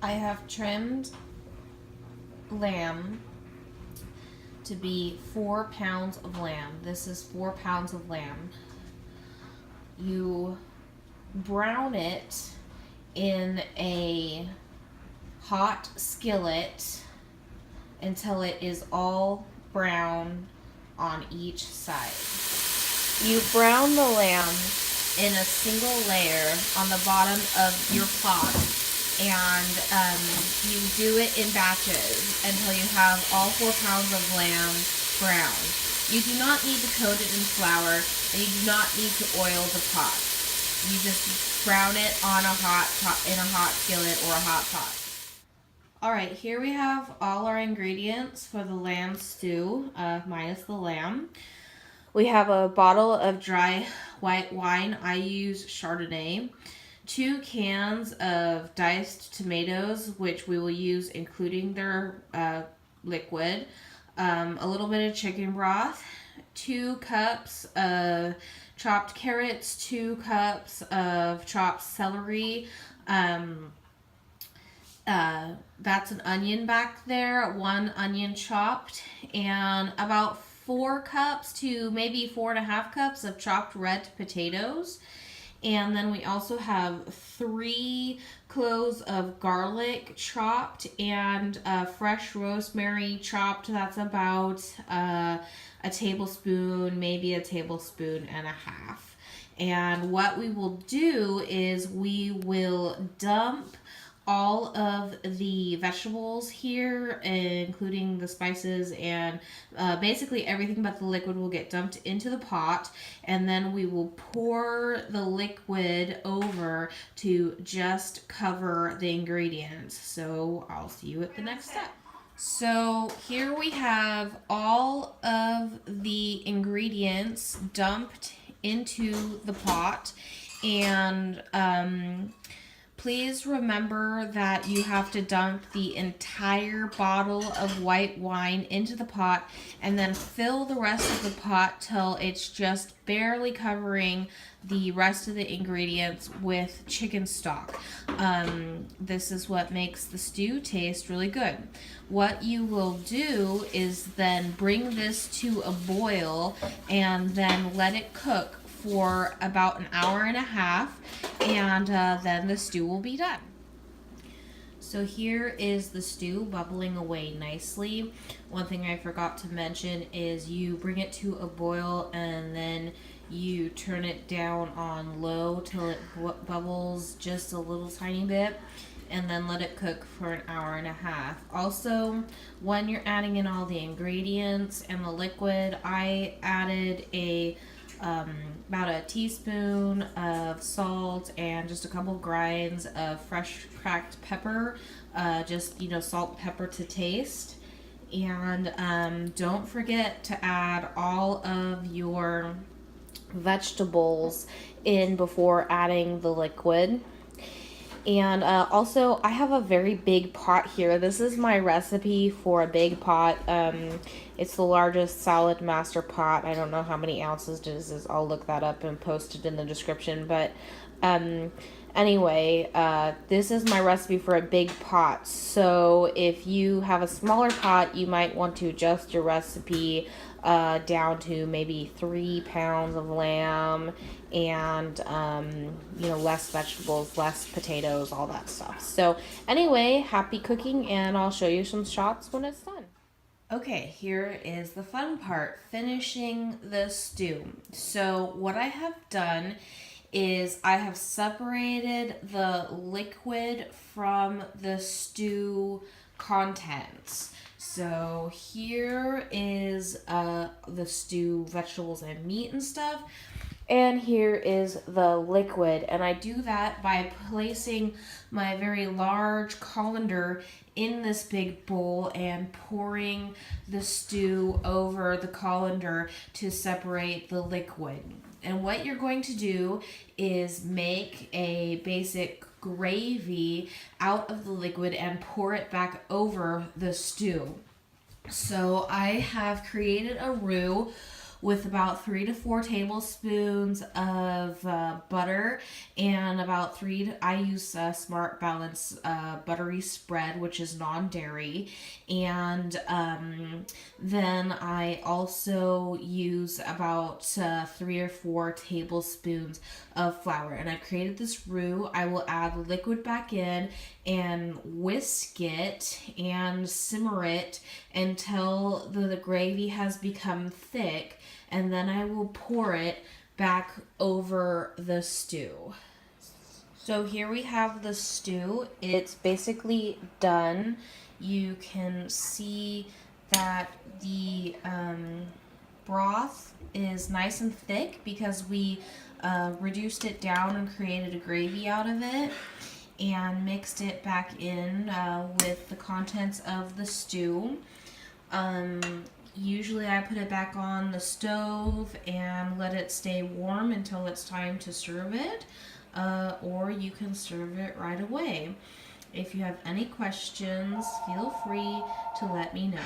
I have trimmed lamb to be 4 pounds of lamb. This is 4 pounds of lamb. You brown it in a hot skillet until it is all brown on each side. You brown the lamb in a single layer on the bottom of your pot, and you do it in batches until you have all 4 pounds of lamb browned. You do not need to coat it in flour, and you do not need to oil the pot. You just brown it on a hot pot, in a hot skillet or a hot pot. Alright, here we have all our ingredients for the lamb stew, minus the lamb. We have a bottle of dry white wine. I use Chardonnay. 2 cans of diced tomatoes, which we will use including their liquid. A little bit of chicken broth. 2 cups of chopped carrots. 2 cups of chopped celery. That's an onion back there, 1 onion chopped, and about 4 cups to maybe 4.5 cups of chopped red potatoes. And then we also have 3 cloves of garlic chopped and fresh rosemary chopped. That's about a tablespoon, maybe a tablespoon and a half. And what we will do is we will dump all of the vegetables here, including the spices, and basically everything but the liquid will get dumped into the pot, and then we will pour the liquid over to just cover the ingredients. So I'll see you at the next step. So here we have all of the ingredients dumped into the pot, and please remember that you have to dump the entire bottle of white wine into the pot and then fill the rest of the pot till it's just barely covering the rest of the ingredients with chicken stock. This is what makes the stew taste really good. What you will do is then bring this to a boil and then let it cook for about an hour and a half, and then the stew will be done. So here is the stew bubbling away nicely. One thing I forgot to mention is you bring it to a boil and then you turn it down on low till it bubbles just a little tiny bit, and then let it cook for an hour and a half. Also, when you're adding in all the ingredients and the liquid, I added about a teaspoon of salt and just a couple grinds of fresh cracked pepper, just salt and pepper to taste. And don't forget to add all of your vegetables in before adding the liquid. And also, I have a very big pot here. This is my recipe for a big pot. It's the largest salad master pot. I don't know how many ounces this is. I'll look that up and post it in the description. But anyway, this is my recipe for a big pot. So if you have a smaller pot, you might want to adjust your recipe down to maybe 3 pounds of lamb and less vegetables, less potatoes, all that stuff. So anyway, happy cooking, and I'll show you some shots when it's done. Okay, here is the fun part, finishing the stew. So what I have done is I have separated the liquid from the stew contents. So here is the stew, vegetables and meat and stuff. And here is the liquid. And I do that by placing my very large colander in this big bowl and pouring the stew over the colander to separate the liquid. And what you're going to do is make a basic gravy out of the liquid and pour it back over the stew. So I have created a roux with about 3 to 4 tablespoons of butter and about I use Smart Balance buttery spread, which is non-dairy, and then I also use about 3 or 4 tablespoons of flour. And I created this roux. I will add liquid back in and whisk it and simmer it until the gravy has become thick, and then I will pour it back over the stew. So here we have the stew. It's basically done. You can see that the broth is nice and thick because we reduced it down and created a gravy out of it and mixed it back in with the contents of the stew. Usually I put it back on the stove and let it stay warm until it's time to serve it, or you can serve it right away. If you have any questions, feel free to let me know.